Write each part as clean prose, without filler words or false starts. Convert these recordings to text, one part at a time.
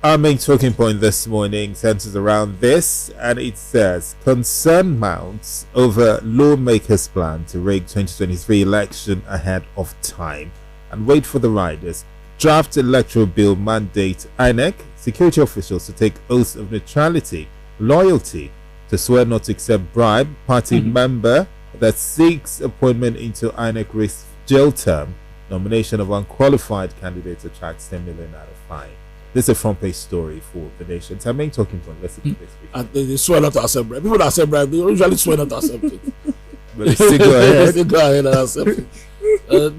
Our main talking point this morning centers around this, and it says concern mounts over lawmakers' plan to rig 2023 election ahead of time. And wait for the riders. Draft electoral bill mandate INEC security officials to take oaths of neutrality, loyalty, to swear not to accept bribe. Party member that seeks appointment into INEC risks jail term. Nomination of unqualified candidates attracts 10 million out of fine. This is a front page story for the nation. It's our main talking point. Let's see this week. They swear not to accept bribe. People that accept bribe, they usually swear not to accept it. But they still go ahead. They go ahead and accept it.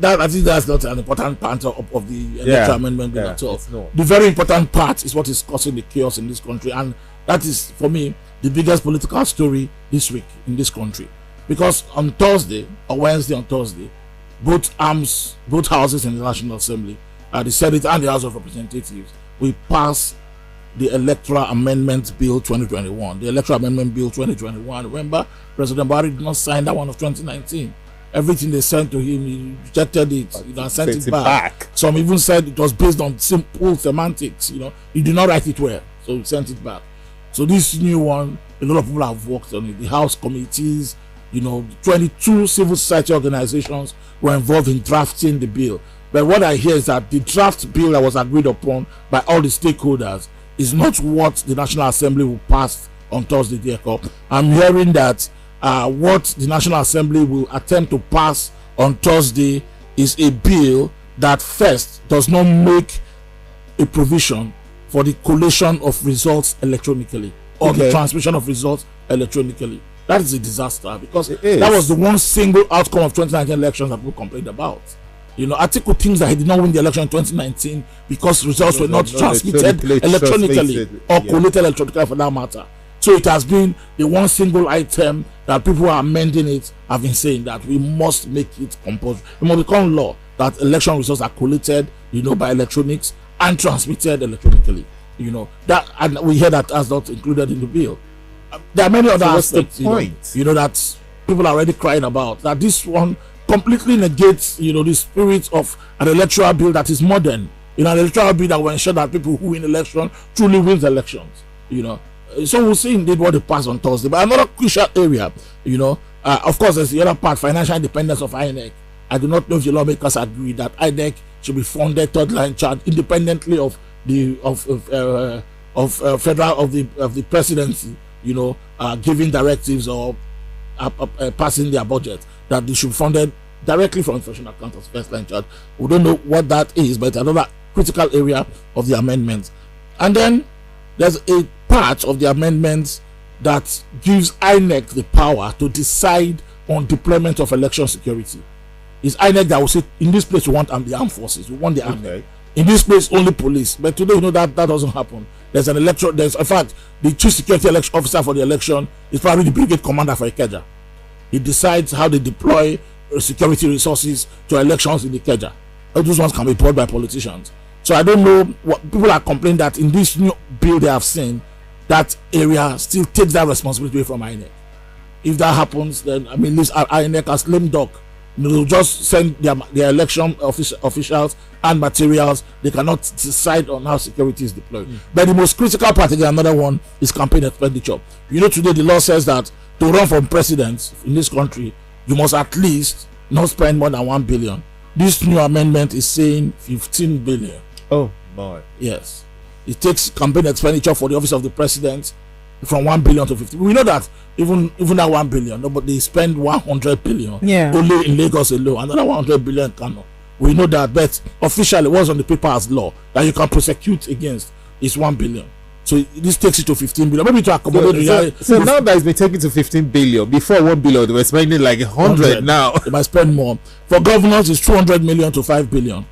I think that's not an important part of the electoral amendment bill at all. The very important part is what is causing the chaos in this country, and that is, for me, the biggest political story this week in this country. Because on Thursday, or Wednesday on Thursday, both houses in the National Assembly, the Senate and the House of Representatives, we pass the Electoral Amendment Bill 2021. The Electoral Amendment Bill 2021. Remember, President Buhari did not sign that one of 2019. Everything they sent to him, he rejected it, and sent it back. Some even said it was based on simple semantics. He did not write it well, so he sent it back. So this new one, a lot of people have worked on it. The House committees, 22 civil society organizations were involved in drafting the bill. But what I hear is that the draft bill that was agreed upon by all the stakeholders is not what the National Assembly will pass on Thursday, dear cop. I'm hearing that what the National Assembly will attempt to pass on Thursday is a bill that first does not make a provision for the collation of results electronically or the transmission of results electronically. That is a disaster, because that was the one single outcome of 2019 elections that people complained about. Article thinks that he did not win the election in 2019 because results were not transmitted electronically or collated electronically, for that matter. So it has been the one single item that people who are amending it have been saying that we must make it compulsory. It must become law that election results are collated, by electronics and transmitted electronically. That, and we hear that as not included in the bill. There are many other aspects, that people are already crying about. That this one completely negates, the spirit of an electoral bill that is modern. An electoral bill that will ensure that people who win election truly wins elections. So we'll see indeed what they pass on Thursday. But another crucial area, of course, there's the other part, financial independence of INEC. I do not know if the lawmakers agree that INEC should be funded third line charge independently of the federal of the presidency, giving directives or passing their budget, that they should be funded directly from inflation account as first line charge. We don't know what that is, but it's another critical area of the amendment. And then there's a part of the amendments that gives INEC the power to decide on deployment of election security. It's INEC that will say, in this place we want the armed forces, we want the army. In this place only police. But today that doesn't happen. There's an election. In fact, the chief security election officer for the election is probably the brigade commander for Ikeja. He decides how they deploy security resources to elections in Ikeja. Those ones can be brought by politicians. So I don't know what people are complaining that in this new bill they have seen, that area still takes that responsibility away from INEC. If that happens, then this INEC as lame duck. They'll just send their election officials and materials. They cannot decide on how security is deployed. But the most critical part, again, another one, is campaign expenditure. Today the law says that to run for president in this country, you must at least not spend more than 1 billion. This new amendment is saying 15 billion. Oh my. Yes. It takes campaign expenditure for the office of the president from 1 billion to 50. We know that even that 1 billion, but they spend 100 billion only in Lagos alone, another 100 billion in Kano. We know that, but officially what's on the paper as law that you can prosecute against is 1 billion. So this takes it to 15 billion. Maybe to accommodate. So now that it's been taken to 15 billion, before 1 billion, they were spending like 100 now. They might spend more. For governors, it's 200 million to 5 billion.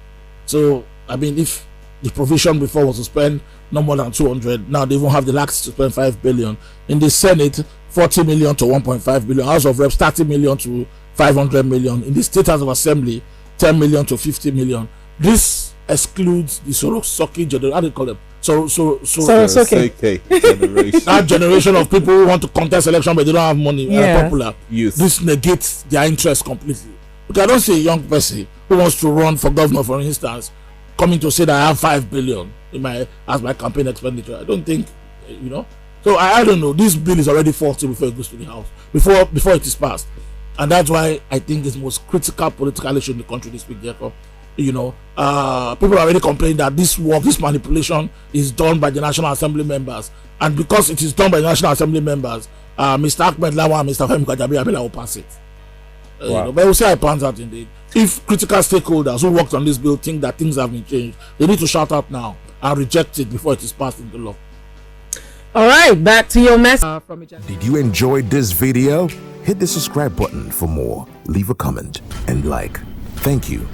So, if the provision before was to spend no more than 200, now they won't have the lax to spend 5 billion. In the Senate, 40 million to 1.5 billion. House of Reps, 30 million to 500 million. In the State House of Assembly, 10 million to 50 million. This excludes the Sorosoki generation. How do you call them? Sorosoki generation. That generation of people who want to contest election but they don't have money, popular. Youth. This negates their interest completely. Because I don't see a young person who wants to run for governor, for instance, coming to say that I have 5 billion as my campaign expenditure. I don't think, So I don't know. This bill is already faulty before it goes to the House, before it is passed, and that's why I think it's the most critical political issue in the country this week. Therefore, people are already complaining that this manipulation is done by the National Assembly members, and because it is done by the National Assembly members, Mr. Ahmed Lawan and Mr. Femi Gbajabiamila will pass it. But we'll see how it pans out indeed. If critical stakeholders who worked on this bill think that things have been changed, they need to shout out now and reject it before it is passed into law. All right, back to your message. Did you enjoy this video? Hit the subscribe button for more. Leave a comment and like. Thank you.